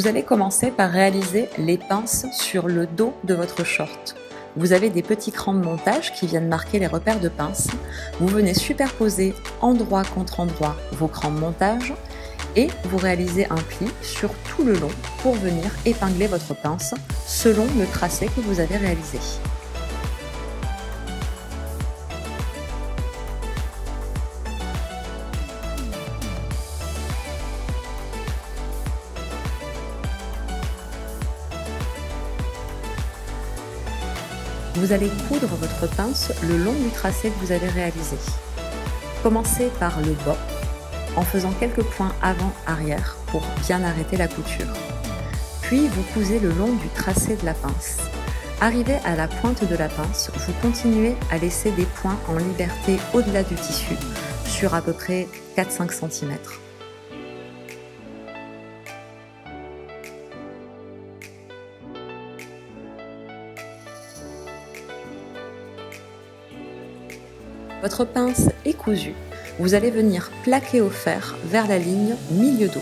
Vous allez commencer par réaliser les pinces sur le dos de votre short. Vous avez des petits crans de montage qui viennent marquer les repères de pinces. Vous venez superposer endroit contre endroit vos crans de montage et vous réalisez un pli sur tout le long pour venir épingler votre pince selon le tracé que vous avez réalisé. Vous allez coudre votre pince le long du tracé que vous avez réalisé. Commencez par le bas en faisant quelques points avant-arrière pour bien arrêter la couture. Puis vous cousez le long du tracé de la pince. Arrivé à la pointe de la pince, vous continuez à laisser des points en liberté au-delà du tissu sur à peu près 4-5 cm. Votre pince est cousue, vous allez venir plaquer au fer vers la ligne milieu dos.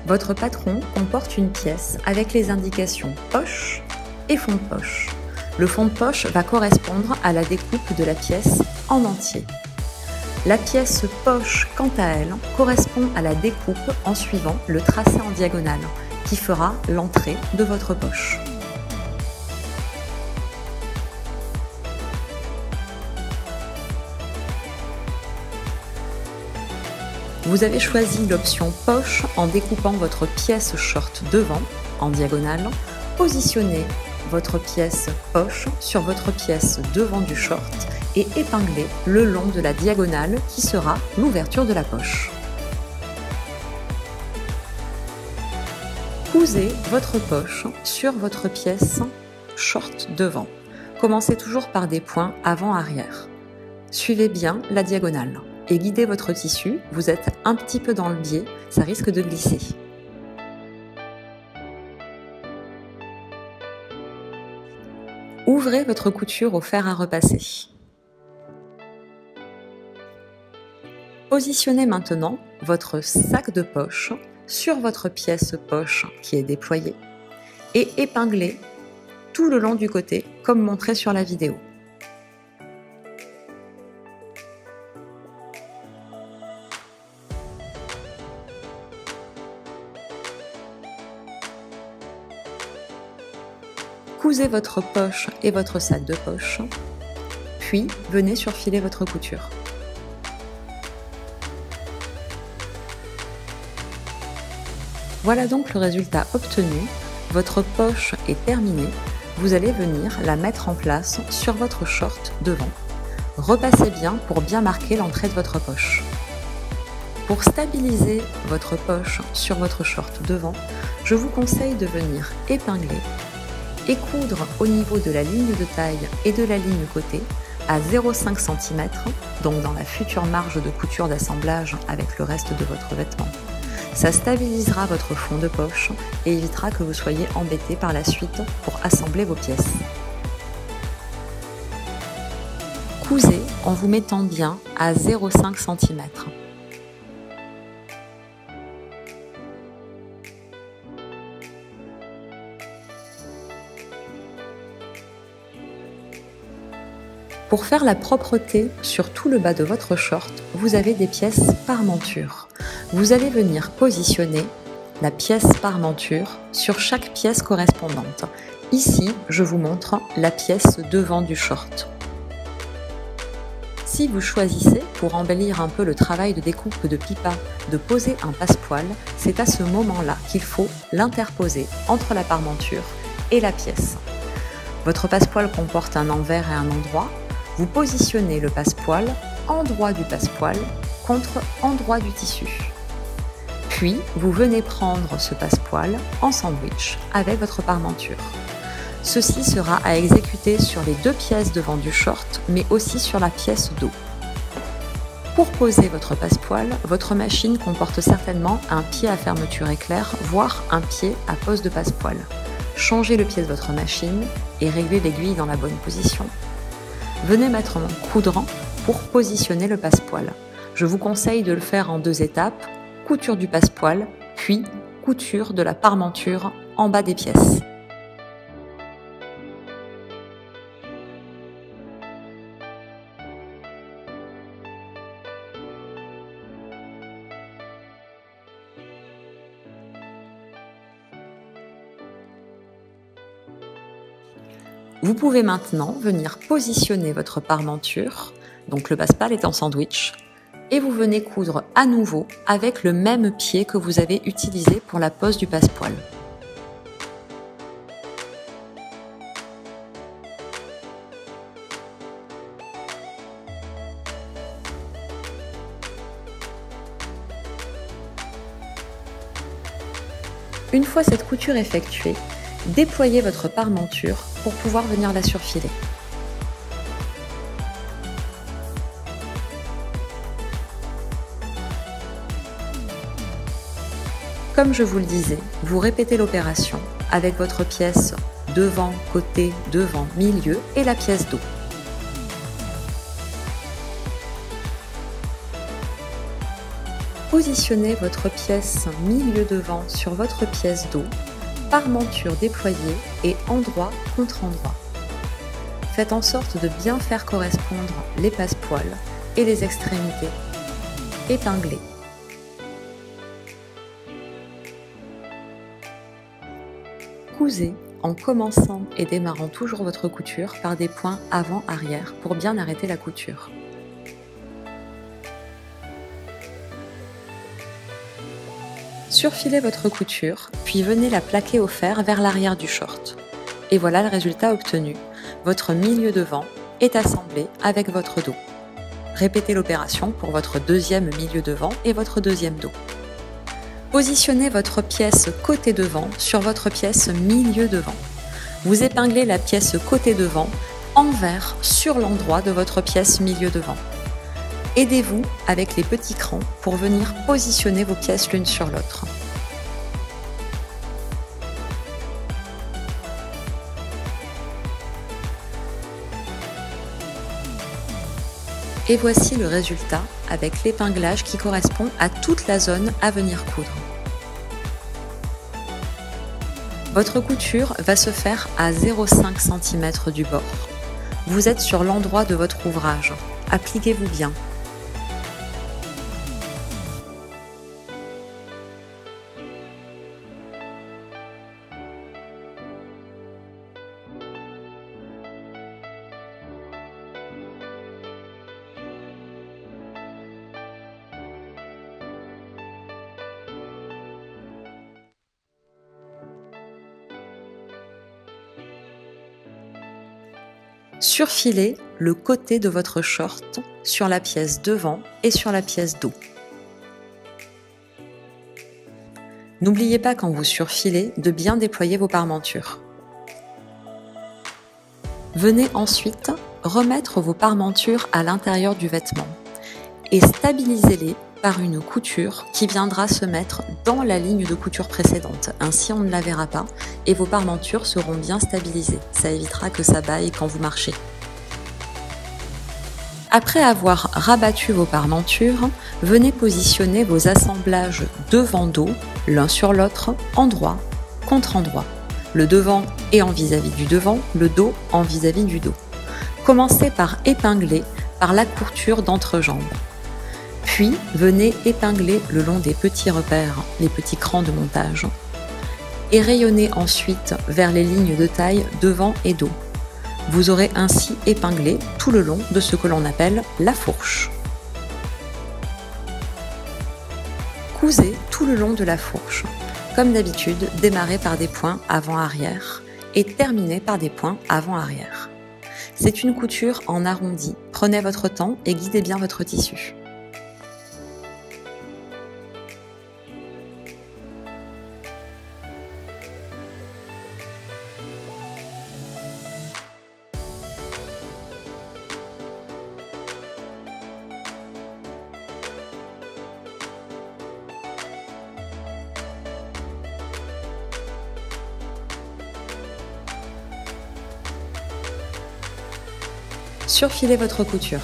Votre patron comporte une pièce avec les indications poche et fond de poche. Le fond de poche va correspondre à la découpe de la pièce en entier. La pièce poche, quant à elle, correspond à la découpe en suivant le tracé en diagonale, qui fera l'entrée de votre poche. Vous avez choisi l'option poche en découpant votre pièce short devant, en diagonale. Positionnez votre pièce poche sur votre pièce devant du short et épinglez le long de la diagonale qui sera l'ouverture de la poche. Cousez votre poche sur votre pièce short devant. Commencez toujours par des points avant-arrière. Suivez bien la diagonale et guidez votre tissu. Vous êtes un petit peu dans le biais, ça risque de glisser. Ouvrez votre couture au fer à repasser. Positionnez maintenant votre sac de poche sur votre pièce poche qui est déployée et épinglez tout le long du côté comme montré sur la vidéo. Cousez votre poche et votre sac de poche, puis venez surfiler votre couture. Voilà donc le résultat obtenu. Votre poche est terminée. Vous allez venir la mettre en place sur votre short devant. Repassez bien pour bien marquer l'entrée de votre poche. Pour stabiliser votre poche sur votre short devant, je vous conseille de venir épingler et coudre au niveau de la ligne de taille et de la ligne côté à 0,5 cm, donc dans la future marge de couture d'assemblage avec le reste de votre vêtement. Ça stabilisera votre fond de poche et évitera que vous soyez embêté par la suite pour assembler vos pièces. Cousez en vous mettant bien à 0,5 cm. Pour faire la propreté sur tout le bas de votre short, vous avez des pièces parmenture. Vous allez venir positionner la pièce parmenture sur chaque pièce correspondante. Ici, je vous montre la pièce devant du short. Si vous choisissez, pour embellir un peu le travail de découpe de pipa, de poser un passepoil, c'est à ce moment-là qu'il faut l'interposer entre la parmenture et la pièce. Votre passepoil comporte un envers et un endroit. Vous positionnez le passepoil endroit du passepoil contre endroit du tissu. Puis, vous venez prendre ce passepoil en sandwich avec votre parmenture. Ceci sera à exécuter sur les deux pièces devant du short, mais aussi sur la pièce dos. Pour poser votre passepoil, votre machine comporte certainement un pied à fermeture éclair, voire un pied à pose de passepoil. Changez le pied de votre machine et réglez l'aiguille dans la bonne position. venez maintenant coudre pour positionner le passepoil. Je vous conseille de le faire en 2 étapes, couture du passepoil, puis couture de la parmenture en bas des pièces. Vous pouvez maintenant venir positionner votre parmenture, donc le passepoil est en sandwich, et vous venez coudre à nouveau avec le même pied que vous avez utilisé pour la pose du passepoil. Une fois cette couture effectuée, déployez votre parmenture pour pouvoir venir la surfiler. Comme je vous le disais, vous répétez l'opération avec votre pièce devant, côté, devant, milieu et la pièce dos. Positionnez votre pièce milieu devant sur votre pièce dos, parmenture déployée et endroit contre endroit. Faites en sorte de bien faire correspondre les passepoils et les extrémités épinglées. Cousez en commençant et démarrant toujours votre couture par des points avant-arrière pour bien arrêter la couture. Surfilez votre couture, puis venez la plaquer au fer vers l'arrière du short. Et voilà le résultat obtenu. Votre milieu devant est assemblé avec votre dos. Répétez l'opération pour votre deuxième milieu devant et votre deuxième dos. Positionnez votre pièce côté devant sur votre pièce milieu devant. Vous épinglez la pièce côté devant envers sur l'endroit de votre pièce milieu devant. Aidez-vous avec les petits crans pour venir positionner vos pièces l'une sur l'autre. Et voici le résultat avec l'épinglage qui correspond à toute la zone à venir coudre. Votre couture va se faire à 0,5 cm du bord. Vous êtes sur l'endroit de votre ouvrage. Appliquez-vous bien. Surfilez le côté de votre short sur la pièce devant et sur la pièce dos. N'oubliez pas quand vous surfilez de bien déployer vos parmentures. Venez ensuite remettre vos parmentures à l'intérieur du vêtement et stabilisez-les par une couture qui viendra se mettre dans la ligne de couture précédente. Ainsi, on ne la verra pas et vos parmentures seront bien stabilisées. Ça évitera que ça baille quand vous marchez. Après avoir rabattu vos parmentures, venez positionner vos assemblages devant-dos, l'un sur l'autre, endroit contre endroit. Le devant est en vis-à-vis du devant, le dos en vis-à-vis du dos. Commencez par épingler par la couture d'entrejambe. Puis, venez épingler le long des petits repères, les petits crans de montage. Et rayonnez ensuite vers les lignes de taille devant et dos. Vous aurez ainsi épinglé tout le long de ce que l'on appelle la fourche. Cousez tout le long de la fourche. Comme d'habitude, démarrez par des points avant-arrière et terminez par des points avant-arrière. C'est une couture en arrondi. Prenez votre temps et guidez bien votre tissu. Surfilez votre couture.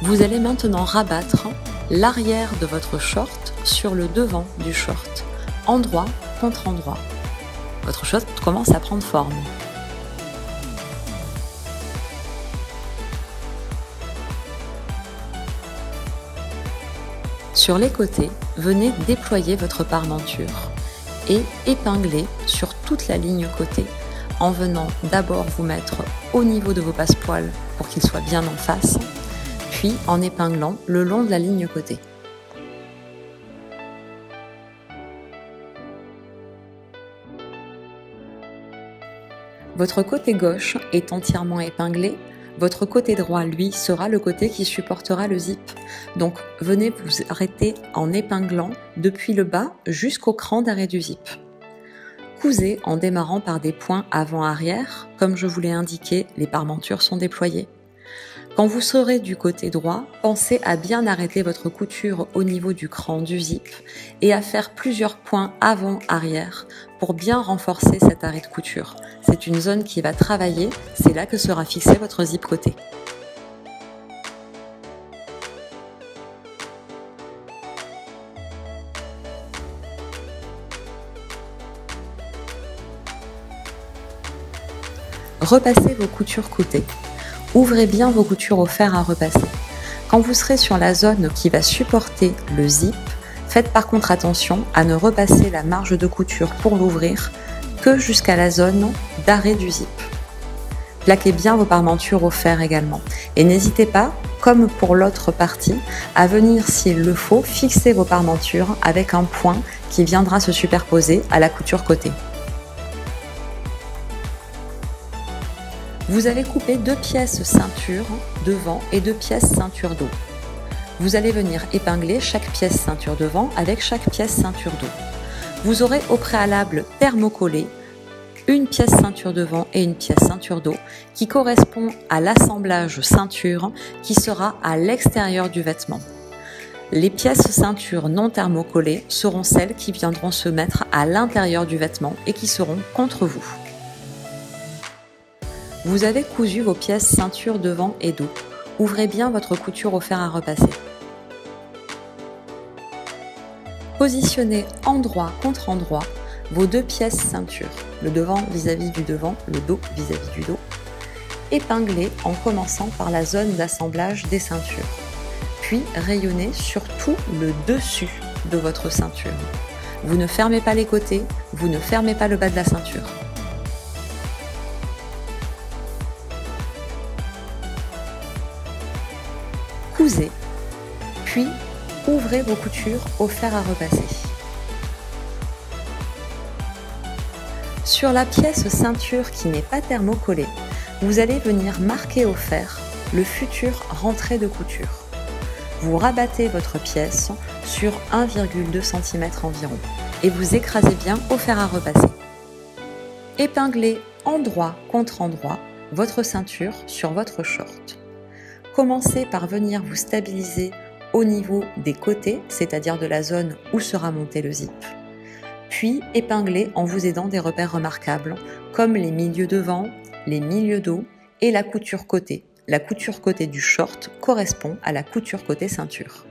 Vous allez maintenant rabattre l'arrière de votre short sur le devant du short, endroit contre endroit. Votre short commence à prendre forme. Sur les côtés, venez déployer votre parmenture et épingler sur toute la ligne côté en venant d'abord vous mettre au niveau de vos passepoils pour qu'ils soient bien en face, puis en épinglant le long de la ligne côté. Votre côté gauche est entièrement épinglé. Votre côté droit, lui, sera le côté qui supportera le zip. Donc, venez vous arrêter en épinglant depuis le bas jusqu'au cran d'arrêt du zip. Cousez en démarrant par des points avant-arrière. Comme je vous l'ai indiqué, les parmentures sont déployées. Quand vous serez du côté droit, pensez à bien arrêter votre couture au niveau du cran du zip et à faire plusieurs points avant-arrière pour bien renforcer cet arrêt de couture. C'est une zone qui va travailler, c'est là que sera fixé votre zip côté. Repassez vos coutures côté. Ouvrez bien vos coutures au fer à repasser. Quand vous serez sur la zone qui va supporter le zip, faites par contre attention à ne repasser la marge de couture pour l'ouvrir que jusqu'à la zone d'arrêt du zip. Plaquez bien vos parmentures au fer également. Et n'hésitez pas, comme pour l'autre partie, à venir, s'il le faut, fixer vos parmentures avec un point qui viendra se superposer à la couture côté. Vous allez couper 2 pièces ceinture devant et 2 pièces ceinture dos. Vous allez venir épingler chaque pièce ceinture devant avec chaque pièce ceinture dos. Vous aurez au préalable thermocollé une pièce ceinture devant et une pièce ceinture dos qui correspond à l'assemblage ceinture qui sera à l'extérieur du vêtement. Les pièces ceinture non thermocollées seront celles qui viendront se mettre à l'intérieur du vêtement et qui seront contre vous. Vous avez cousu vos pièces ceinture devant et dos. Ouvrez bien votre couture au fer à repasser. Positionnez endroit contre endroit vos 2 pièces ceinture, le devant vis-à-vis du devant, le dos vis-à-vis du dos. Épinglez en commençant par la zone d'assemblage des ceintures, puis rayonnez sur tout le dessus de votre ceinture. Vous ne fermez pas les côtés, vous ne fermez pas le bas de la ceinture. Cousez, puis ouvrez vos coutures au fer à repasser. Sur la pièce ceinture qui n'est pas thermocollée, vous allez venir marquer au fer le futur rentrée de couture. Vous rabattez votre pièce sur 1,2 cm environ et vous écrasez bien au fer à repasser. Épinglez endroit contre endroit votre ceinture sur votre short. Commencez par venir vous stabiliser au niveau des côtés, c'est-à-dire de la zone où sera monté le zip. Puis épinglez en vous aidant des repères remarquables comme les milieux devant, les milieux dos et la couture côté. La couture côté du short correspond à la couture côté ceinture.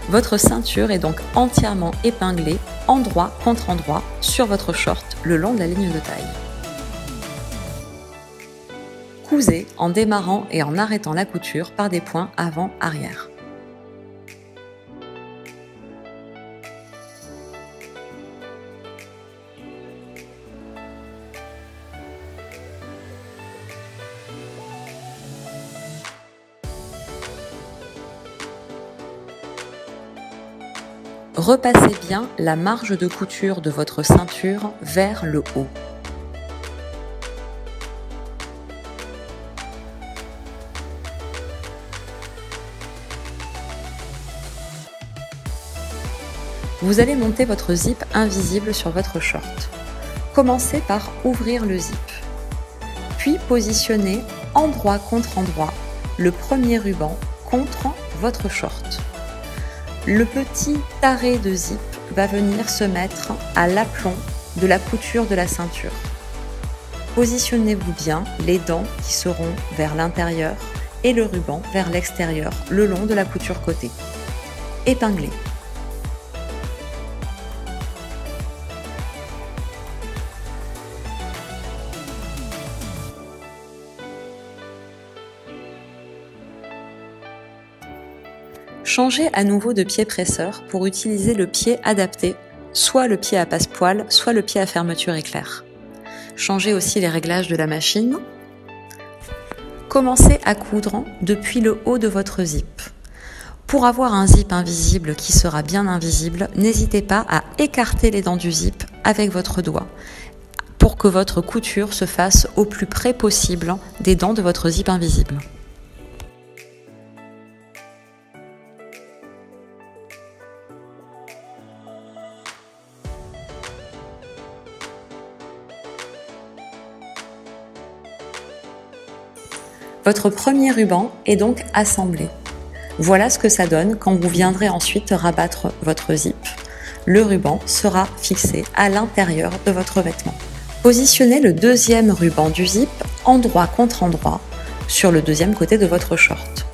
Votre ceinture est donc entièrement épinglée, endroit contre endroit, sur votre short le long de la ligne de taille. Cousez en démarrant et en arrêtant la couture par des points avant-arrière. Repassez bien la marge de couture de votre ceinture vers le haut. Vous allez monter votre zip invisible sur votre short. Commencez par ouvrir le zip. Puis positionnez endroit contre endroit le premier ruban contre votre short. Le petit taré de zip va venir se mettre à l'aplomb de la couture de la ceinture. Positionnez-vous bien les dents qui seront vers l'intérieur et le ruban vers l'extérieur le long de la couture côté. Épinglez. Changez à nouveau de pied presseur pour utiliser le pied adapté, soit le pied à passe-poil, soit le pied à fermeture éclair. Changez aussi les réglages de la machine. Commencez à coudre depuis le haut de votre zip. Pour avoir un zip invisible qui sera bien invisible, n'hésitez pas à écarter les dents du zip avec votre doigt pour que votre couture se fasse au plus près possible des dents de votre zip invisible. Votre premier ruban est donc assemblé. Voilà ce que ça donne quand vous viendrez ensuite rabattre votre zip. Le ruban sera fixé à l'intérieur de votre vêtement. Positionnez le deuxième ruban du zip endroit contre endroit sur le deuxième côté de votre short.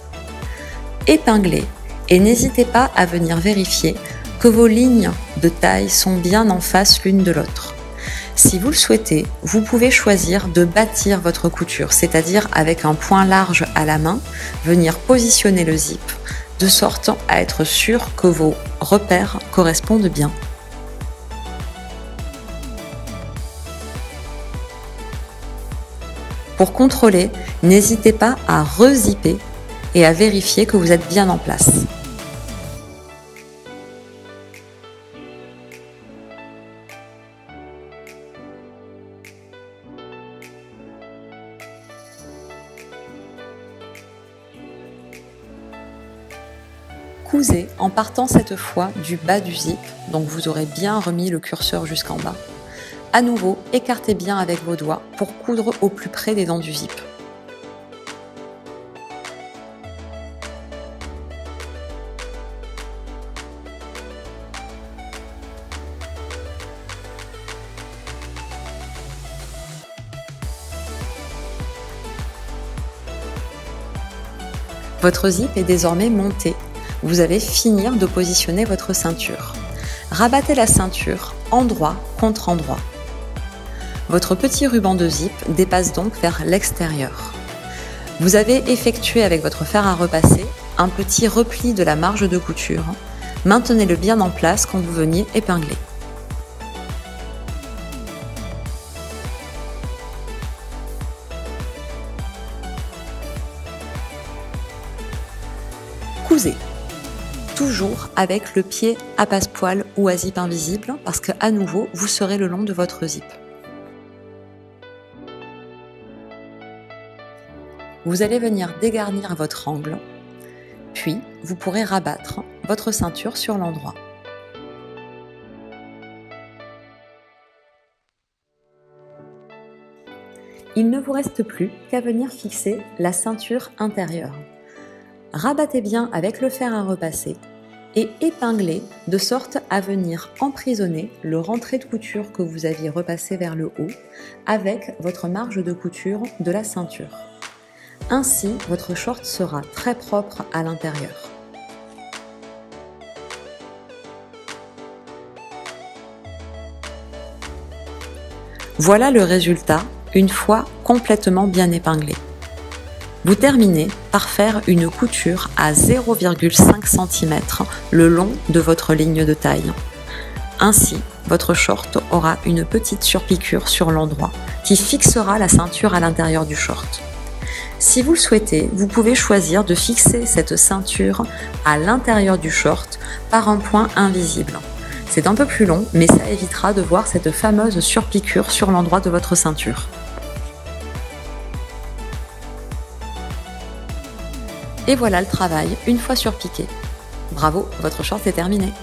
Épinglez et n'hésitez pas à venir vérifier que vos lignes de taille sont bien en face l'une de l'autre. Si vous le souhaitez, vous pouvez choisir de bâtir votre couture, c'est-à-dire avec un point large à la main, venir positionner le zip de sorte à être sûr que vos repères correspondent bien. Pour contrôler, n'hésitez pas à rezipper et à vérifier que vous êtes bien en place. Cousez en partant cette fois du bas du zip, donc vous aurez bien remis le curseur jusqu'en bas. À nouveau, écartez bien avec vos doigts pour coudre au plus près des dents du zip. Votre zip est désormais monté. Vous allez finir de positionner votre ceinture. Rabattez la ceinture endroit contre endroit. Votre petit ruban de zip dépasse donc vers l'extérieur. Vous avez effectué avec votre fer à repasser un petit repli de la marge de couture. Maintenez-le bien en place quand vous veniez épingler. Cousez. Toujours avec le pied à passe-poil ou à zip invisible parce qu'à nouveau, vous serez le long de votre zip. Vous allez venir dégarnir votre angle, puis vous pourrez rabattre votre ceinture sur l'endroit. Il ne vous reste plus qu'à venir fixer la ceinture intérieure. Rabattez bien avec le fer à repasser et épinglez de sorte à venir emprisonner le rentré de couture que vous aviez repassé vers le haut avec votre marge de couture de la ceinture. Ainsi, votre short sera très propre à l'intérieur. Voilà le résultat une fois complètement bien épinglé. Vous terminez par faire une couture à 0,5 cm le long de votre ligne de taille. Ainsi, votre short aura une petite surpiqûre sur l'endroit qui fixera la ceinture à l'intérieur du short. Si vous le souhaitez, vous pouvez choisir de fixer cette ceinture à l'intérieur du short par un point invisible. C'est un peu plus long, mais ça évitera de voir cette fameuse surpiqûre sur l'endroit de votre ceinture. Et voilà le travail une fois surpiqué. Bravo, votre short est terminé.